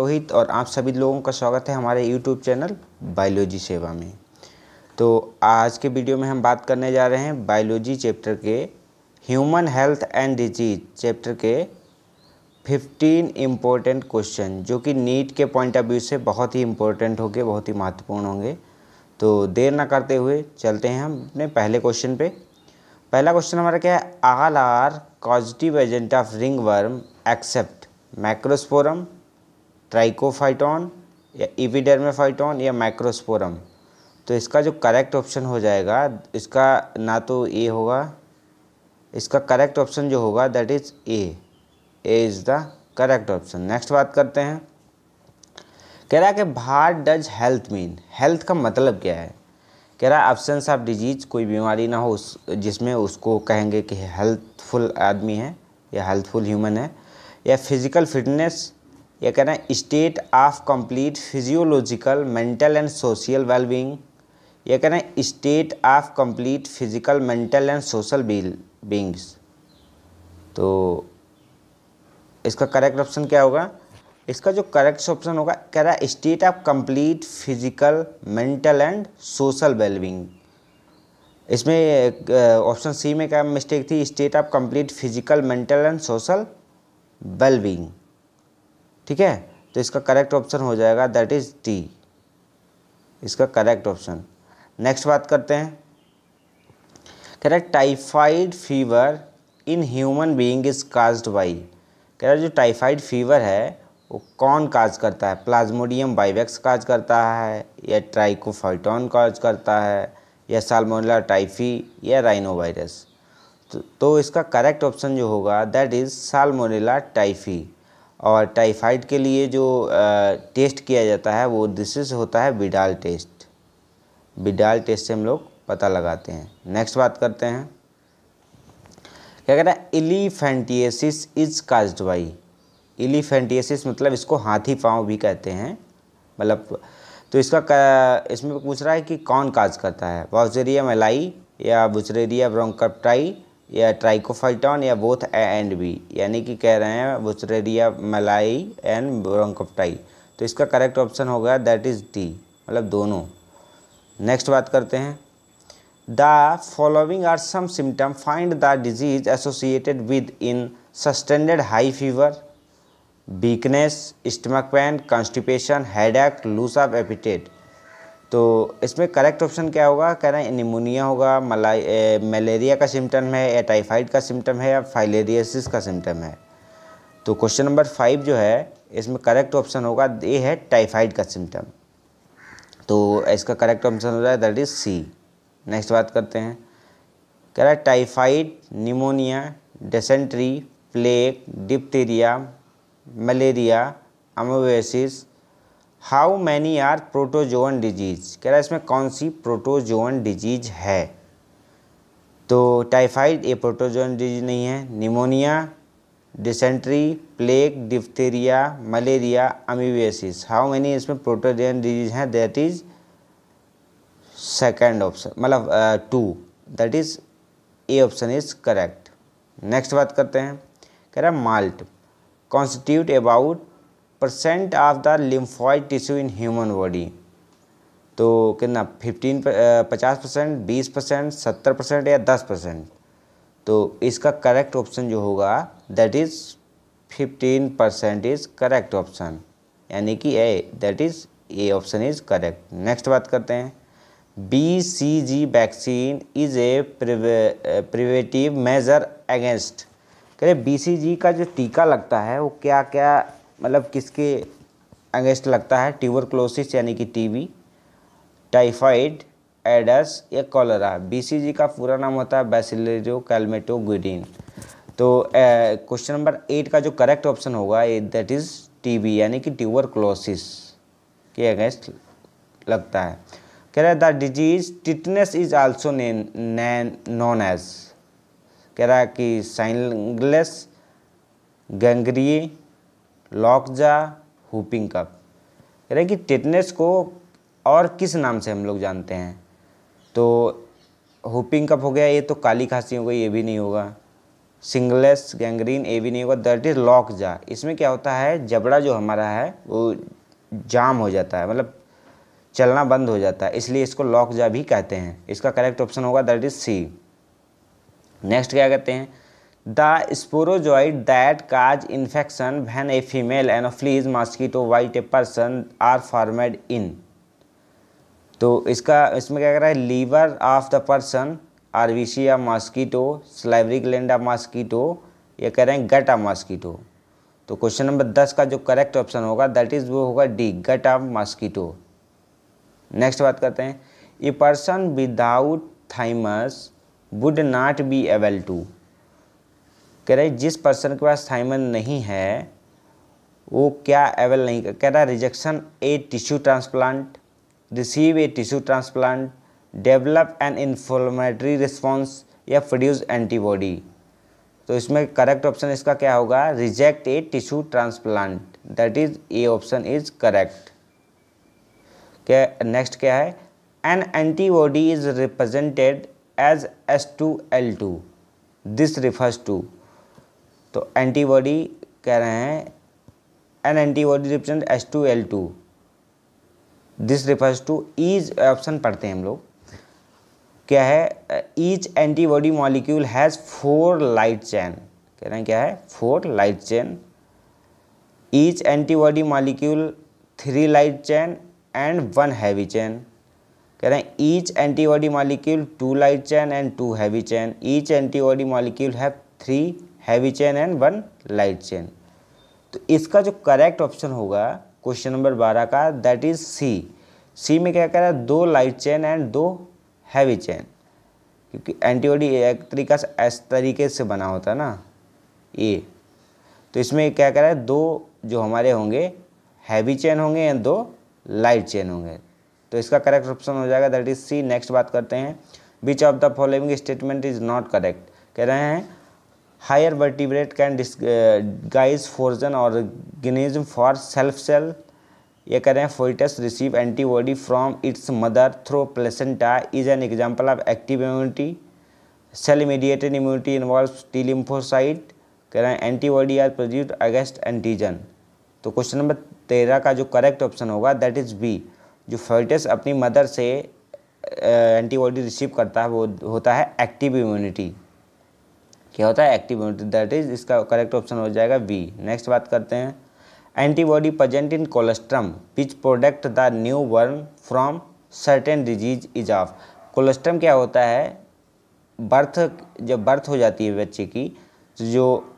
रोहित और आप सभी लोगों का स्वागत है हमारे यूट्यूब चैनल बायोलॉजी सेवा में। तो आज के वीडियो में हम बात करने जा रहे हैं बायोलॉजी चैप्टर के human health and disease chapter के 15 इम्पोर्टेंट क्वेश्चन, जो कि नीट के पॉइंट ऑफ व्यू से बहुत ही इम्पोर्टेंट होंगे, बहुत ही महत्वपूर्ण होंगे। तो देर ना करते हुए चलते हैं हम अपने पहले क्वेश्चन पे। पहला क्वेश्चन हमारा क्या है? All are causative agent of ringworm except Microsporum, Trichophyton या इपिडर्मेफाइटॉन या मैक्रोस्पोरम। तो इसका जो करेक्ट ऑप्शन हो जाएगा, इसका ना तो ए होगा, इसका करेक्ट ऑप्शन जो होगा that is A is the correct option. Next बात करते हैं। कह रहा है कि what does health mean, health का मतलब क्या है? कह रहा है एब्सेंस ऑफ डिजीज, कोई बीमारी ना हो जिसमें उसको कहेंगे कि हेल्थफुल आदमी है या हेल्थफुल ह्यूमन है, या फिजिकल फिटनेस, या कह रहे हैं state of complete physiological mental and social wellbeing, या कह रहे हैं state of complete physical mental and social beings. तो इसका करेक्ट ऑप्शन क्या होगा? इसका जो करेक्ट ऑप्शन होगा, कह रहा है state of complete physical mental and social wellbeing. इसमें ऑप्शन सी में क्या मिस्टेक थी? State of complete physical mental and social wellbeing. ठीक है, तो इसका करेक्ट ऑप्शन हो जाएगा दैट इज डी, इसका करेक्ट ऑप्शन। नेक्स्ट बात करते हैं। कह रहा है typhoid fever in human being is caused by. कह रहा है जो टाइफाइड फीवर है वो कौन काज करता है? प्लाज्मोडियम वाइवेक्स काज करता है, या ट्राइकोफाइटॉन काज करता है, या साल्मोनेला टाइफी, या राइनोवायरस। तो इसका करेक्ट ऑप्शन जो होगा दैट इज़ साल्मोनेला टाइफी। और टाइफाइड के लिए जो टेस्ट किया जाता है वो दिस होता है विडाल टेस्ट। विडाल टेस्ट से हम लोग पता लगाते हैं। नेक्स्ट बात करते हैं। क्या कहता है? एलिफेंटिएसिस इज काज्ड बाई। एलिफेंटिएसिस मतलब इसको हाथी पाँव भी कहते हैं, मतलब तो इसमें पूछ रहा है कि कौन काज करता है? वॉजरिया मेलाई, या बुचरेरिया ब्रोंकप्टाई, या ट्राइकोफाइटॉन, या बोथ ए एंड बी। यानी कि कह रहे हैं बुचरेरिया मेलाई एंड ब्रोंकप्टाई। तो इसका करेक्ट ऑप्शन होगा दैट इज़ डी, मतलब दोनों। नेक्स्ट बात करते हैं। The following are some symptom find the disease associated with in sustained high fever, weakness, stomach pain, constipation, headache, loose of appetite. तो इसमें करेक्ट ऑप्शन क्या होगा? कह रहे हैं निमोनिया होगा, मलेरिया का सिम्टम है, या टाइफाइड का सिम्टम है, या फाइलेरियोसिस का सिम्टम है। तो क्वेश्चन नंबर 5 जो है इसमें करेक्ट ऑप्शन होगा ये है टाइफाइड का सिम्टम। तो इसका करेक्ट ऑप्शन हो जाए दैट इज सी। नेक्स्ट बात करते हैं। कह रहा है typhoid, pneumonia, dysentery, plague, diphtheria, malaria, amoebiasis, how many are protozoan disease. कह रहा है इसमें कौन सी प्रोटोजोअन डिजीज है? तो टाइफाइड ये प्रोटोजोअन डिजीज नहीं है। Pneumonia, dysentery, plague, diphtheria, malaria, amoebiasis, how many इसमें प्रोटोजोअन डिजीज हैं? दैट इज सेकेंड ऑप्शन, मतलब 2, that is A option is correct. Next बात करते हैं। कह रहा है malt constitute about % of the lymphoid tissue in human body। तो कितना 50% 20%, 70% या 10%? तो इसका करेक्ट ऑप्शन जो होगा that is 15% is correct option, यानी कि A, that is A option is correct. Next बात करते हैं। BCG vaccine is a preventive measure against. कह रहे BCG का जो टीका लगता है वो क्या क्या, मतलब किसके अगेंस्ट लगता है? ट्यूबरक्लोसिस यानी कि टीबी, टाइफाइड, एडस, या कॉलरा। BCG का पूरा नाम होता है बैसिलरो कैलमेटोग्विडिन। तो क्वेश्चन नंबर 8 का जो करेक्ट ऑप्शन होगा दैट इज़ टीबी, यानी कि ट्यूबरक्लोसिस के अगेंस्ट लगता है। कह रहा है the disease tetanus is also known as. कह रहा है कि साइनलेस, गैंग्रिए, लॉकजा, हुपिंग कफ। कह रहा है कि टिटनेस को और किस नाम से हम लोग जानते हैं? तो हुपिंग कफ हो गया, ये तो काली खांसी हो गई, ये भी नहीं होगा। सिंगलेस गैंग्रीन एवी नहीं होगा, दैट इज लॉक जा। इसमें क्या होता है, जबड़ा जो हमारा है वो जाम हो जाता है, मतलब चलना बंद हो जाता है, इसलिए इसको लॉक जा भी कहते हैं। इसका करेक्ट ऑप्शन होगा दैट इज सी। नेक्स्ट क्या कहते हैं, the sporozoite that cause infection when a female Anopheles mosquito bite a person are formed in. तो इसमें क्या कह रहा है, liver of the person, RBC of mosquito, salivary gland of mosquito, ये कह रहे हैं गट ऑफ मॉस्किटो। तो क्वेश्चन नंबर 10 का जो करेक्ट ऑप्शन होगा दैट इज वो होगा D, gut of mosquito. Next बात करते हैं, a person without thymus would not be able to. कह रहे जिस पर्सन के पास थाइमस नहीं है वो क्या एबल नहीं, कह रहा है rejection a tissue transplant, receive a tissue transplant, develop an inflammatory response, या प्रोड्यूस एंटीबॉडी। तो इसमें करेक्ट ऑप्शन इसका क्या होगा, reject a tissue transplant, that is A option is correct. क्या नेक्स्ट क्या है, an antibody is represented as H2L2, this refers to. तो एंटीबॉडी कह रहे हैं an antibody represent H2L2, this refers to each, option पढ़ते हैं हम लोग, क्या है, each antibody molecule has 4 light chain. कह रहे हैं क्या है, 4 light chain. Each antibody molecule 3 light chain and 1 heavy chain. कह रहे हैं each antibody molecule 2 light chain and 2 heavy chain. Each antibody molecule have 3 heavy chain and 1 light chain. तो इसका जो करेक्ट ऑप्शन होगा क्वेश्चन नंबर 12 का that is C. सी में क्या कह रहा है, 2 light chain and 2 heavy chain, क्योंकि एंटीबॉडी एक तरीका से इस तरीके से बना होता है ना ये। तो इसमें क्या कह रहा है, 2 जो हमारे होंगे हैवी चेन होंगे या 2 लाइट चेन होंगे। तो इसका करेक्ट ऑप्शन हो जाएगा दैट इज सी। नेक्स्ट बात करते हैं, which of the following statement is not correct. कह रहे हैं higher vertebrate can disguise foreign organism for self cell. ये कह रहे हैं foetus receive antibody from its mother through placenta is an example of active immunity. Cell mediated immunity involves T lymphocyte. कह रहे हैं antibody are produced against antigen. तो question number 13 का जो करेक्ट ऑप्शन होगा दैट इज बी, जो foetus अपनी mother से एंटीबॉडी रिसीव करता है वो होता है एक्टिव इम्यूनिटी। क्या होता है, एक्टिव इम्यूनिटी, दैट इज इसका करेक्ट ऑप्शन हो जाएगा बी। नेक्स्ट बात करते हैं, antibody present in colostrum which product the new burn from certain disease is of. Colostrum क्या होता है, जब बर्थ हो जाती है बच्चे की, जो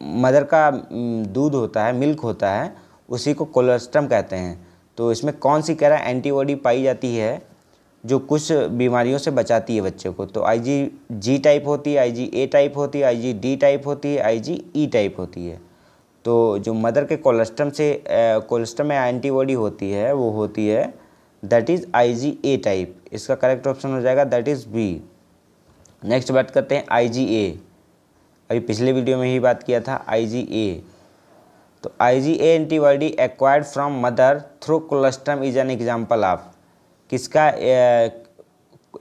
मदर का दूध होता है, मिल्क होता है, उसी को कोलेस्ट्रम कहते हैं। तो इसमें कौन सी कह रहा है एंटीबॉडी पाई जाती है जो कुछ बीमारियों से बचाती है बच्चे को। तो IgG टाइप होती है, IgA टाइप होती है, IgD टाइप होती है, IgE टाइप होती है। तो जो मदर के कोलेस्ट्रम में एंटीबॉडी होती है वो होती है दैट इज़ IgA टाइप। इसका करेक्ट ऑप्शन हो जाएगा दैट इज़ बी। नेक्स्ट बात करते हैं IgA, अभी पिछले वीडियो में ही बात किया था IgA। तो IgA antibody acquired from mother through colostrum is an example of, किसका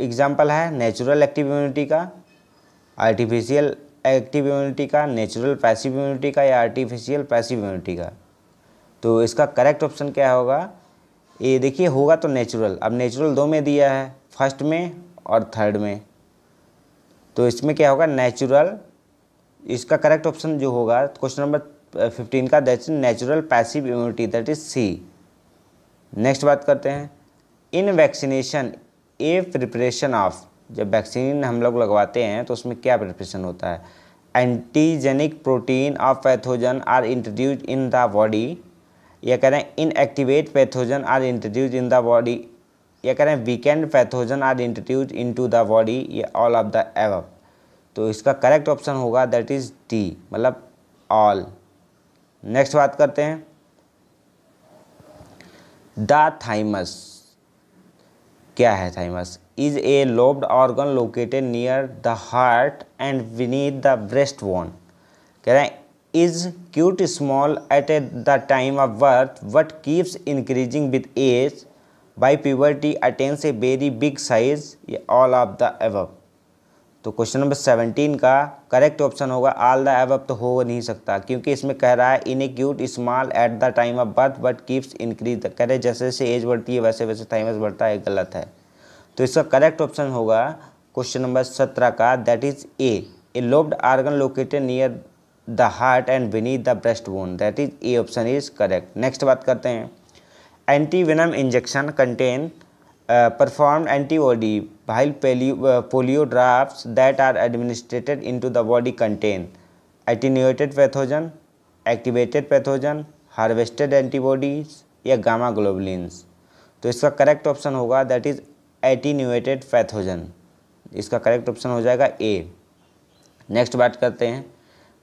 एग्जाम्पल है, नेचुरल एक्टिव इम्यूनिटी का, आर्टिफिशियल एक्टिव इम्यूनिटी का, नेचुरल पैसिव इम्यूनिटी का, या आर्टिफिशियल पैसिव इम्यूनिटी का। तो इसका करेक्ट ऑप्शन क्या होगा, ये देखिए होगा तो नेचुरल। अब नेचुरल 2 में दिया है, फर्स्ट में और थर्ड में, तो इसमें क्या होगा नेचुरल। इसका करेक्ट ऑप्शन जो होगा क्वेश्चन नंबर 15 का that is natural passive immunity, that is C. Next बात करते हैं, in vaccination a preparation of, जब वैक्सीन हम लोग लगवाते हैं तो उसमें क्या प्रिपरेशन होता है, antigenic protein of pathogen are introduced in the body. या कह रहे हैं inactivate pathogen are introduced in the body. या कह रहे हैं weakened pathogen are introduced into the body, ये ऑल ऑफ द एबव। तो इसका करेक्ट ऑप्शन होगा दैट इज डी, मतलब ऑल। नेक्स्ट बात करते हैं, द थाइमस क्या है, thymus is a lobed organ located near the heart and beneath the breast bone. कह रहे हैं is cute small at the time of birth but keeps increasing with age, by puberty attains a very big size, ये all of the above. तो question number 17 का correct option होगा all the above, तो हो नहीं सकता क्योंकि इसमें कह रहा है in a cute small at the time of birth but keeps increase, कह रहे जैसे जैसे एज बढ़ती है वैसे वैसे थाइमस बढ़ता है, गलत है। तो इसका करेक्ट ऑप्शन होगा क्वेश्चन नंबर 17 का, that is a lobed organ located near the heart and beneath the breast bone, that is A option is correct. Next बात करते हैं, anti venom injection contain performed antibody while polio drops that are administered into the body contain attenuated pathogen, activated pathogen, harvested antibodies या gamma globulins. तो इसका correct option होगा that is attenuated pathogen, इसका correct option हो जाएगा A. Next बात करते हैं,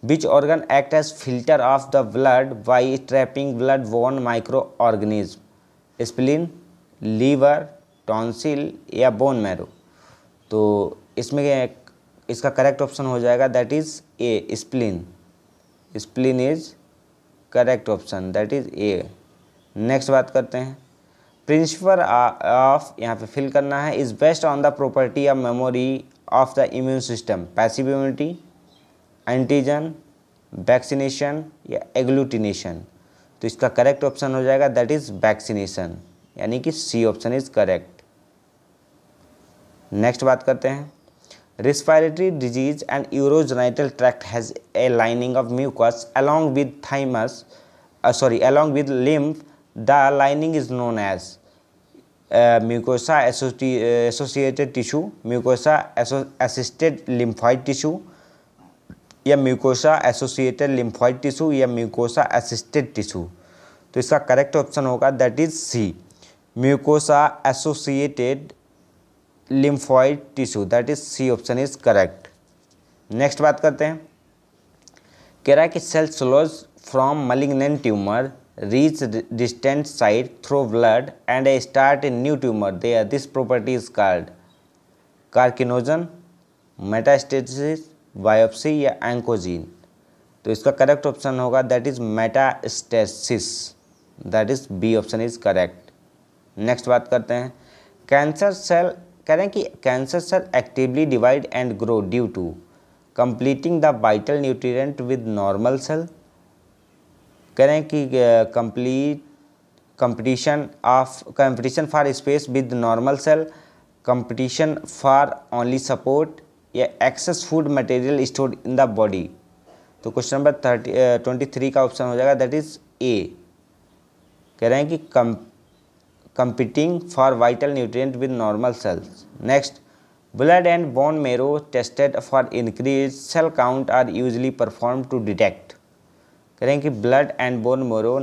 which organ act as filter of the blood by trapping blood borne micro organism, spleen, liver, tonsil या बोन मैरो। तो इसमें इसका करेक्ट ऑप्शन हो जाएगा that is A spleen, spleen is correct option, that is A. Next बात करते हैं, principle of, यहाँ पे फिल करना है, is based on the property of memory of the immune system, passive immunity, antigen, vaccination या एग्लूटिनेशन। तो इसका करेक्ट ऑप्शन हो जाएगा दैट इज वैक्सीनेशन, यानी कि C option is correct. Next बात करते हैं, respiratory disease and urogenital tract has a lining of mucus along with thymus, along with lymph, the lining is known as mucosa associated tissue, mucosa assisted lymphoid tissue या mucosa associated lymphoid tissue या mucosa assisted tissue. तो इसका correct option होगा that is C, mucosa associated lymphoid tissue, that is C option is correct. Next बात करते हैं, कह रहा है कि cell slows from malignant tumour reach distant site through blood and a start a new tumour there, this property is called carcinogen, metastasis, biopsy या oncogene. तो इसका करेक्ट ऑप्शन होगा that is metastasis, that is B option is correct. Next बात करते हैं, cancer cell, कह रहे हैं कि cancer cell actively divide and grow due to completing the vital nutrient with normal cell, कह रहे हैं कि competition for space with normal cell, competition for only support या excess food material stored in the body. तो question number 23 का option हो जाएगा that is ए, कह रहे हैं कि competing for vital nutrient with normal cells. Next, blood and bone marrow tested for increased cell count are usually performed to detect, कह रहे हैं कि blood and bone marrow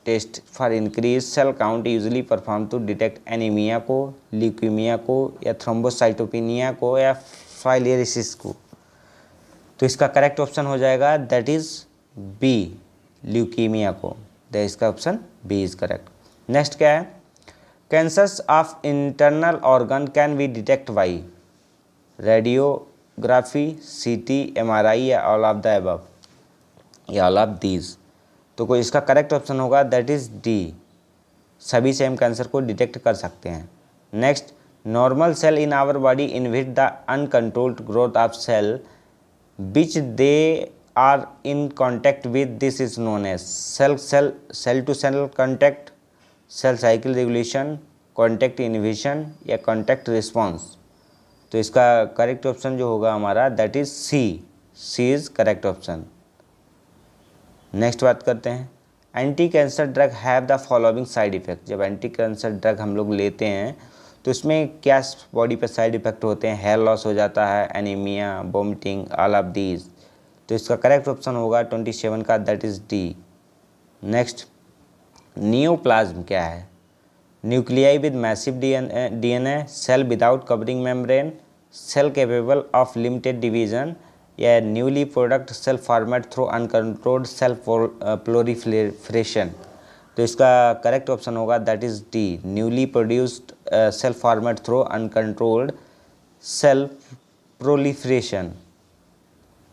test for increased cell count usually performed to detect anaemia को, leukaemia को या thrombocytopenia को या filariasis को। तो इसका करेक्ट ऑप्शन हो जाएगा दैट इज बी, ल्यूकीमिया को, दैट इसका option B is correct. Next क्या है, cancers of internal organ can be detect by radiography, CT, MRI या ऑल ऑफ द अबव या ऑल ऑफ दीज। तो कोई इसका करेक्ट ऑप्शन होगा दैट इज डी, सभी से हम कैंसर को डिटेक्ट कर सकते हैं। Next, normal cell in our body inhibit the uncontrolled growth of cell which they are in contact with, this is known as cell to cell contact, cell cycle regulation, contact inhibition या contact response. तो इसका correct option जो होगा हमारा that is C, C is correct option. Next बात करते हैं, anti cancer drug have the following side effect. जब एंटी कैंसर ड्रग हम लोग लेते हैं तो इसमें क्या बॉडी पर साइड इफेक्ट होते हैं, हेयर लॉस हो जाता है, anaemia, vomiting, all of these. तो इसका करेक्ट ऑप्शन होगा 27 का that is D. Next, neoplasm क्या है, nuclei with massive DNA, cell without covering membrane, cell capable of limited division या newly product cell format through uncontrolled cell proliferation. तो इसका correct option होगा that is D, newly produced cell format through uncontrolled cell proliferation.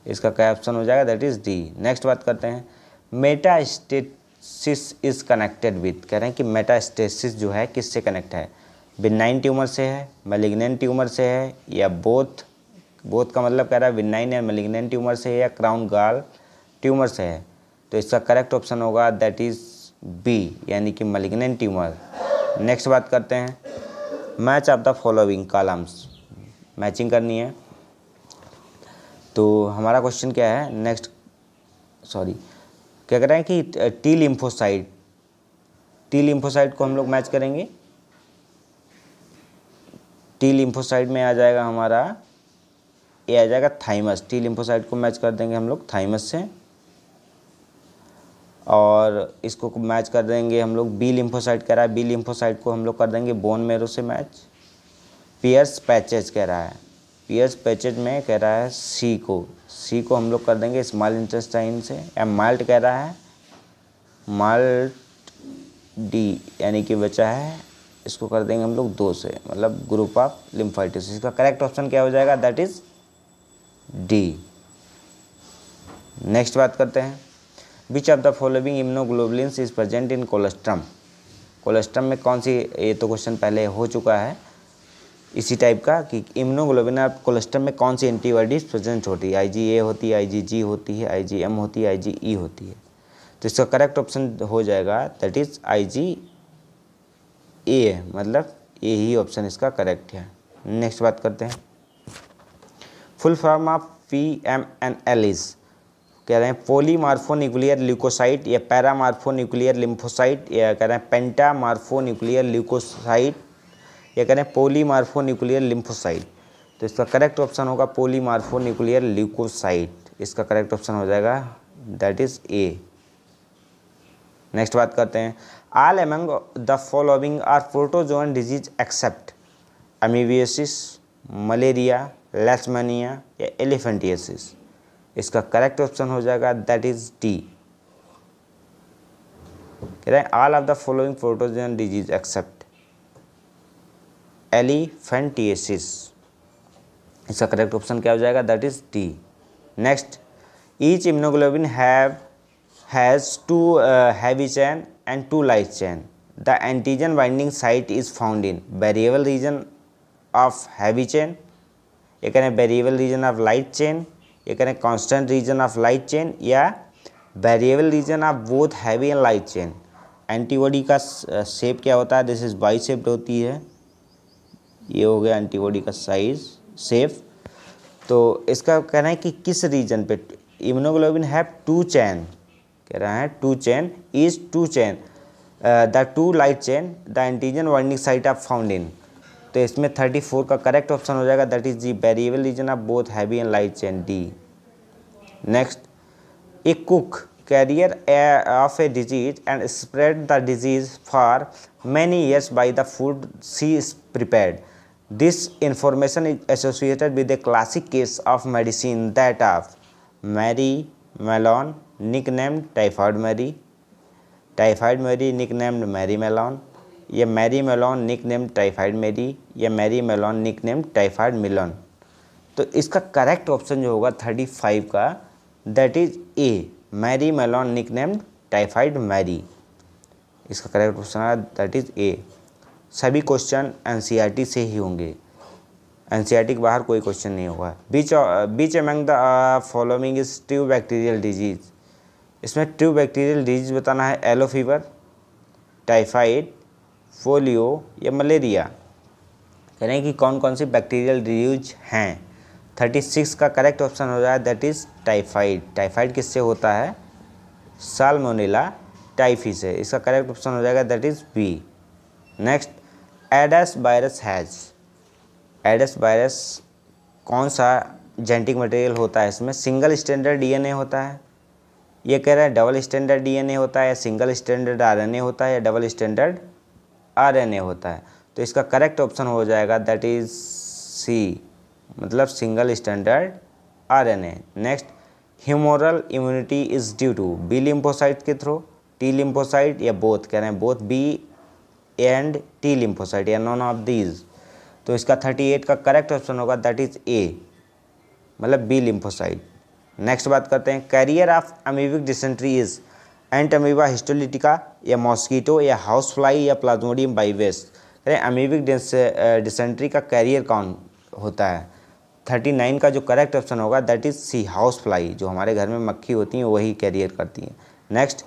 इसका क्या option हो जाएगा that is D. Next बात करते हैं, मेटास्टेसिस इज कनेक्टेड विद, कह रहे हैं कि मेटास्टेसिस जो है किससे कनेक्ट है, बिनाइन ट्यूमर से है, मैलिग्नेंट ट्यूमर से है या बोथ बोथ का मतलब कह रहा है विनाइन या मेलिग्नेंट ट्यूमर से है या क्राउन गॉल ट्यूमर से है, तो इसका करेक्ट ऑप्शन होगा दैट इज़ बी, यानी कि मेलिग्नेंट ट्यूमर। नेक्स्ट बात करते हैं, match of the following columns, matching करनी है। तो हमारा क्वेश्चन क्या है नेक्स्ट, क्या कह रहे हैं कि टी लिम्फोसाइट को हम लोग मैच करेंगे। टी लिम्फोसाइट में आ जाएगा हमारा, ये आ जाएगा थाइमस। टी लिम्फोसाइट को मैच कर देंगे हम लोग थाइमस से, और इसको मैच कर देंगे हम लोग बी लिम्फोसाइट कह रहा है, बी लिम्फोसाइट को हम लोग कर देंगे बोन मैरो से मैच। पियर्स पैचेज कह रहा है, पियर्स पैचेज में कह रहा है सी को हम लोग कर देंगे स्मॉल इंटेस्टाइन से। या माल्ट कह रहा है, माल्ट डी यानी कि बचा है, इसको कर देंगे हम लोग 2 से, मतलब ग्रुप ऑफ लिम्फाइटिस। इसका करेक्ट ऑप्शन क्या हो जाएगा दैट इज डी। नेक्स्ट बात करते हैं, which of the following immunoglobulins is present in colostrum. Colostrum में कौन सी, ये तो क्वेश्चन पहले हो चुका है इसी टाइप का कि इम्यूनोग्लोबिन ऑफ कोलेस्ट्रम में कौन सी एंटीबॉडीज प्रेजेंट होती है। IgA होती है, IgG होती है, IgM होती है, IgE होती है। तो इसका करेक्ट ऑप्शन हो जाएगा दैट इज IgA, मतलब ये ही ऑप्शन इसका करेक्ट है। नेक्स्ट बात करते हैं, full form of PMNL is, कह रहे हैं पॉलीमार्फोन्यूक्लियर ल्यूकोसाइट या पैरामार्फोन्यूक्लियर लिम्फोसाइट, या कह रहे हैं पेंटामार्फोन्यूक्लियर ल्यूकोसाइट, या कह रहे हैं पॉलीमार्फोन्यूक्लियर लिम्फोसाइट। तो इसका करेक्ट ऑप्शन होगा पॉलीमार्फोन्यूक्लियर ल्यूकोसाइट। इसका करेक्ट ऑप्शन हो जाएगा दैट इज ए। नेक्स्ट बात करते हैं, all among the following are protozoan disease except amoebiasis, malaria, leishmania या एलिफेंटियासिस। इसका करेक्ट ऑप्शन हो जाएगा दैट इज डी। कह रहे हैं all of the following protozoan disease accept elephantiasis. इसका करेक्ट ऑप्शन क्या हो जाएगा that is D. Next, each immunoglobulin has 2 heavy chain and 2 light chain. The antigen binding site is found in variable region of heavy chain, ये करें variable region of light chain, ये करें constant region of light chain, या variable region of both heavy and light chain। Antibody का shape क्या होता है, this is by shaped होती है, ये हो गया एंटीबॉडी का साइज शेप। तो इसका कहना है कि किस रीजन पे इम्यूनोग्लोबिन हैव 2 चैन, कह रहा है 2 chain is 2 chain the 2 light chain the antigen binding site of found in. तो इसमें 34 का करेक्ट ऑप्शन हो जाएगा that is the variable region of both heavy and light chain, D. Next, a cook carrier of a disease and spread the disease for many years by the food she is prepared. This information is associated with a classic case of medicine that of Mary Mallon nicknamed typhoid Mary nicknamed Mary Mellon, या Mary Mellon nicknamed typhoid Mary, या Mary Mellon nicknamed typhoid Mellon। तो इसका correct option जो होगा 35 का that is A, Mary Mellon nicknamed typhoid Mary। इसका correct option है that is ए। सभी क्वेश्चन NCERT से ही होंगे, NCERT के बाहर कोई क्वेश्चन नहीं होगा। Which among the following is true bacterial disease. इसमें ट्रू बैक्टीरियल डिजीज बताना है येलो फीवर, टाइफाइड, पोलियो या मलेरिया। कह रहे हैं कि कौन कौन सी बैक्टीरियल डिजीज हैं। 36 का करेक्ट ऑप्शन हो जाए दैट इज़ टाइफाइड। टाइफाइड किससे होता है, साल्मोनेला टाइफी से। इसका करेक्ट ऑप्शन हो जाएगा that is B. Next, AIDS virus has, AIDS virus कौन सा जेनेटिक मटेरियल होता है, इसमें सिंगल स्टैंडर्ड DNA होता है, ये कह रहा है डबल स्टैंडर्ड DNA होता है, या सिंगल स्टैंडर्ड RNA होता है, या डबल स्टैंडर्ड RNA होता है। तो इसका करेक्ट ऑप्शन हो जाएगा दैट इज़ सी, मतलब single standard RNA। Next, humoral immunity is due to B lymphocyte के थ्रू, टी लिम्फोसाइट या बोथ, कह रहे हैं both B and T lymphocyte या नॉन ऑफ दीज। तो इसका 38 का करेक्ट ऑप्शन होगा दैट इज़ ए, मतलब बी लिम्फोसाइट। नेक्स्ट बात करते हैं, carrier of amoebic dysentery is Entamoeba histolytica या मॉस्कीटो या हाउस फ्लाई या प्लाज्मोडियम बाइवेस। कह रहे हैं अमीबिक डिसेंट्री का कैरियर कौन होता है, 39 का जो करेक्ट ऑप्शन होगा that is C, house fly, जो हमारे घर में मक्खी होती हैं वही कैरियर करती हैं। Next,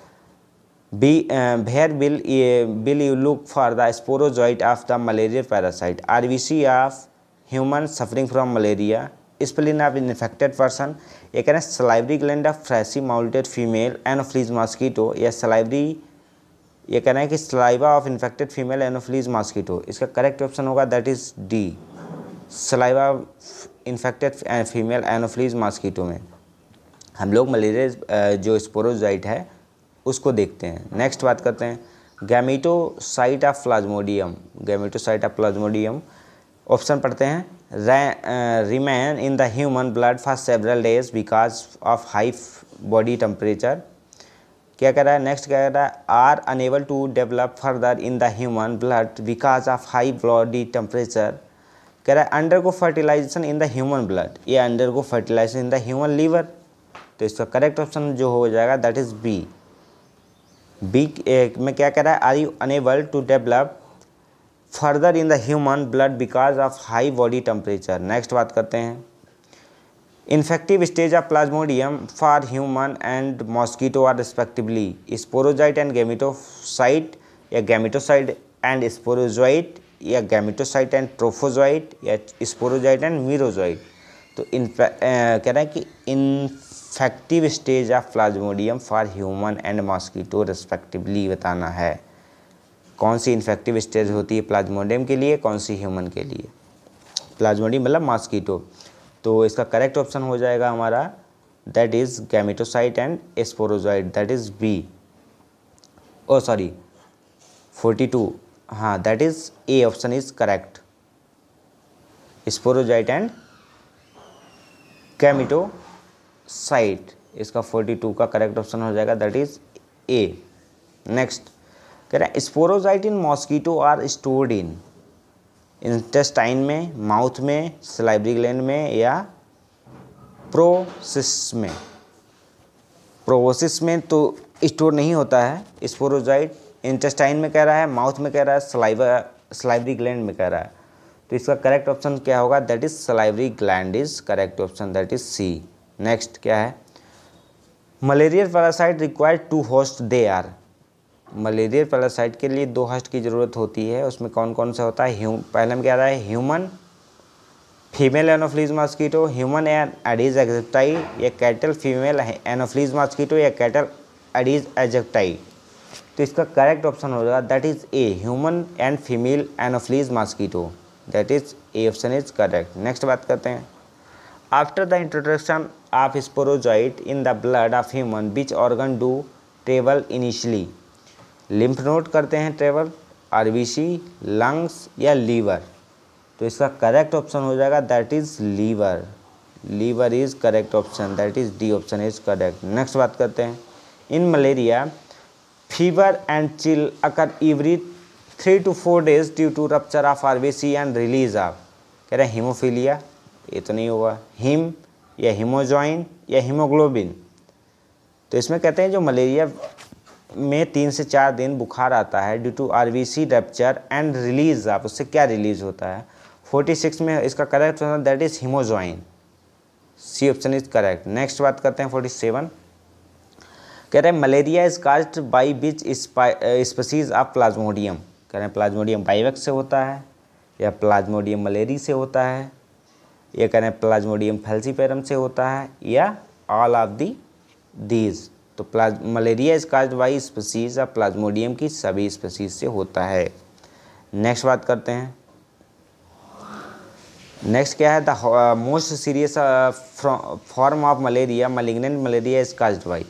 where will you look for the sporozoite of the malaria parasite, RBC of human suffering from malaria, spleen of infected person, ये कह रहे हैं salivary gland of freshly moulted female Anopheles mosquito, या salivary, ये कहना है कि saliva of infected female Anopheles mosquito. इसका करेक्ट ऑप्शन होगा that is D, saliva infected female Anopheles mosquito में हम लोग मलेरिया जो स्पोरोजाइट है उसको देखते हैं। नेक्स्ट बात करते हैं gametocyte of Plasmodium, gametocyte of Plasmodium option पढ़ते हैं, remain in the human blood for several days because of high body temperature, क्या कह रहा है, नेक्स्ट क्या कह रहा है, are unable to develop further in the human blood because of high body temperature, कह रहा है undergo fertilisation in the human blood, ये undergo fertilisation in the human liver, तो इसका करेक्ट ऑप्शन जो हो जाएगा दैट इज बी। बी में क्या कह रहा है, are you unable to develop further in the human blood because of high body temperature. Next बात करते हैं infective stage of plasmodium for human and mosquito are respectively sporozoite and gametocyte, या gametocyte and sporozoite, या gametocyte and trophozoite, या sporozoite and merozoite. तो कह रहा है कि infective stage of plasmodium for human and mosquito respectively बताना है, कौन सी इन्फेक्टिव स्टेज होती है प्लाज्मोडियम के लिए, कौन सी ह्यूमन के लिए, प्लाज्मोडियम मतलब मॉस्किटो। तो इसका करेक्ट ऑप्शन हो जाएगा हमारा that is gametocyte and sporozoite, that is B, oh sorry 42, हाँ that is A option is correct, sporozoite and gametocyte, इसका 42 का करेक्ट ऑप्शन हो जाएगा दैट इज ए। नेक्स्ट कह रहा है sporozoite in mosquito are stored in intestine में, mouth में, सलाइवरी ग्लैंड में, या प्रोसिस में। प्रोसिस में तो स्टोर नहीं होता है स्पोरोजाइट, इंटेस्टाइन में कह रहा है, माउथ में कह रहा है, सलाइवरी ग्लैंड में कह रहा है, तो इसका करेक्ट ऑप्शन क्या होगा that is salivary gland is correct option, that is C. Next क्या है malaria parasite require to host, they are, malaria parasite के लिए 2 होस्ट की ज़रूरत होती है, उसमें कौन कौन सा होता है, पहले में क्या रहा है human female Anopheles mosquito, human aedes aegypti, या कैटल फीमेल एनोफ्लीज मॉस्किटो, या कैटल एडीज एजेप्टाई। तो इसका करेक्ट ऑप्शन हो जाएगा that is A, human and female Anopheles mosquito, that is A option is correct. Next बात करते हैं after the introduction of sporozoite in the blood of human which organ do travel initially, lymph node करते हैं travel, RBC, lungs, या liver. तो इसका correct option हो जाएगा that is liver, liver is correct option, that is D option is correct. Next बात करते हैं in malaria fever and chill occur every 3 to 4 days due to rupture of RBC and release of, कह रहे हैं haemophilia, ये तो नहीं होगा, हिम, या हीमोजॉइन, या हीमोग्लोबिन। तो इसमें कहते हैं जो मलेरिया में 3 से 4 दिन बुखार आता है due to RBC rupture and release of, उससे क्या रिलीज होता है, 46 में इसका करेक्ट होता है that is hemozoin, C option is correct. Next बात करते हैं 47, कह रहे हैं malaria is caused by which species of plasmodium, कह रहे हैं प्लाज्मोडियम बाइवेक्स से होता है, या प्लाज्मोडियम मलेरी से होता है, या कह रहे हैं प्लाज्मोडियम फैल्सीपेरम से होता है, या ऑल ऑफ दीज। तो malaria is caused by species of Plasmodium की सभी स्पीसीज से होता है। नेक्स्ट बात करते हैं नेक्स्ट क्या है the most serious form of malaria, malignant malaria is caused by.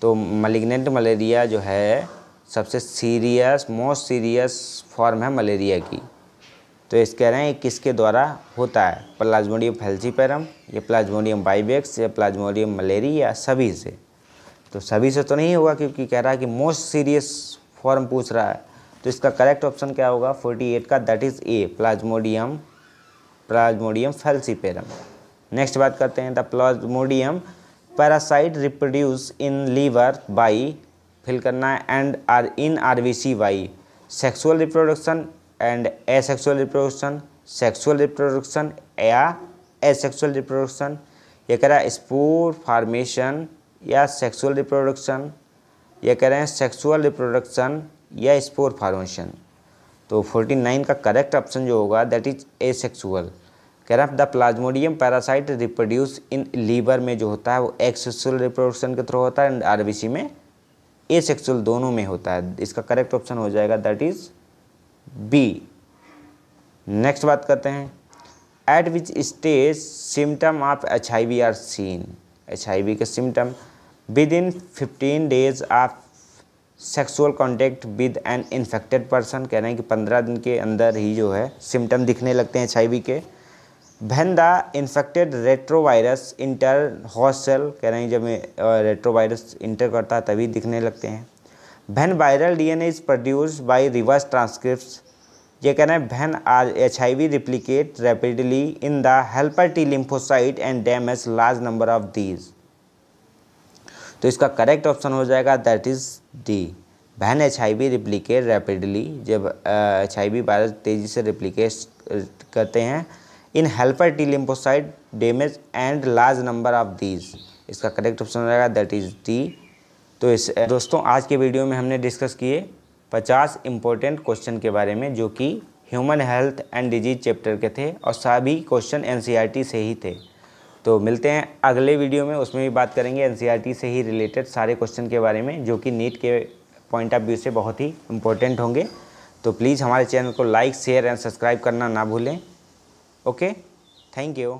तो मलिग्नेंट मलेरिया जो है सबसे सीरियस मोस्ट सीरियस फॉर्म है मलेरिया की, तो इस कह रहे हैं किसके द्वारा होता है, प्लाज्मोडियम फैल्सीपेरम, या प्लाज्मोडियम बाइवेक्स, या प्लाज्मोडियम मलेरी, या सभी से। तो सभी से तो नहीं होगा क्योंकि कह रहा है कि मोस्ट सीरियस फॉर्म पूछ रहा है, तो इसका करेक्ट ऑप्शन क्या होगा 48 का that is A, plasmodium falciparum. Next बात करते हैं the plasmodium parasite reproduce in liver by, fill करना है, and are in RBC by sexual reproduction and asexual reproduction, sexual reproduction, या एसेक्सुअल रिप्रोडक्शन, ये कह रहा है स्पोर फॉर्मेशन या सेक्सुअल रिप्रोडक्शन, ये कह रहे हैं सेक्सुअल रिप्रोडक्शन या स्पोर फॉर्मेशन। तो 49 का करेक्ट ऑप्शन जो होगा दैट इज एसेक्सुअल। कह रहा है the plasmodium parasite reproduce in liver में जो होता है वो एक्सेक्सुअल रिप्रोडक्शन के थ्रू होता है एंड आरबीसी में एसेक्सुअल, दोनों में होता है। इसका करेक्ट ऑप्शन हो जाएगा दैट इज बी। नेक्स्ट बात करते हैं, at which stage symptom of HIV are seen. HIV के symptom within 15 days of sexual contact with an infected person. कह रहे हैं कि 15 दिन के अंदर ही जो है सिम्टम दिखने लगते हैं HIV के। When the infected retrovirus enter host cell, कह रहे हैं जब रेट्रोवायरस इंटर करता है तभी दिखने लगते हैं। When viral DNA is produced by reverse transcripts, ये कह रहे हैं when HIV replicate rapidly in the helper T lymphocyte and damage large number of these. तो इसका करेक्ट ऑप्शन हो जाएगा that is D. When HIV replicate rapidly, जब HIV virus तेज़ी से रिप्लिकेट करते हैं इन helper T lymphocyte damage and large number of these, इसका करेक्ट ऑप्शन हो जाएगा दैट इज डी। तो इस दोस्तों आज के वीडियो में हमने डिस्कस किए 50 इम्पोर्टेंट क्वेश्चन के बारे में जो कि human health and disease chapter के थे और सभी क्वेश्चन NCERT से ही थे। तो मिलते हैं अगले वीडियो में, उसमें भी बात करेंगे NCERT से ही रिलेटेड सारे क्वेश्चन के बारे में जो कि नीट के पॉइंट ऑफ व्यू से बहुत ही इम्पोर्टेंट होंगे। तो प्लीज़ हमारे चैनल को लाइक शेयर एंड सब्सक्राइब करना ना भूलें। Okay, thank you.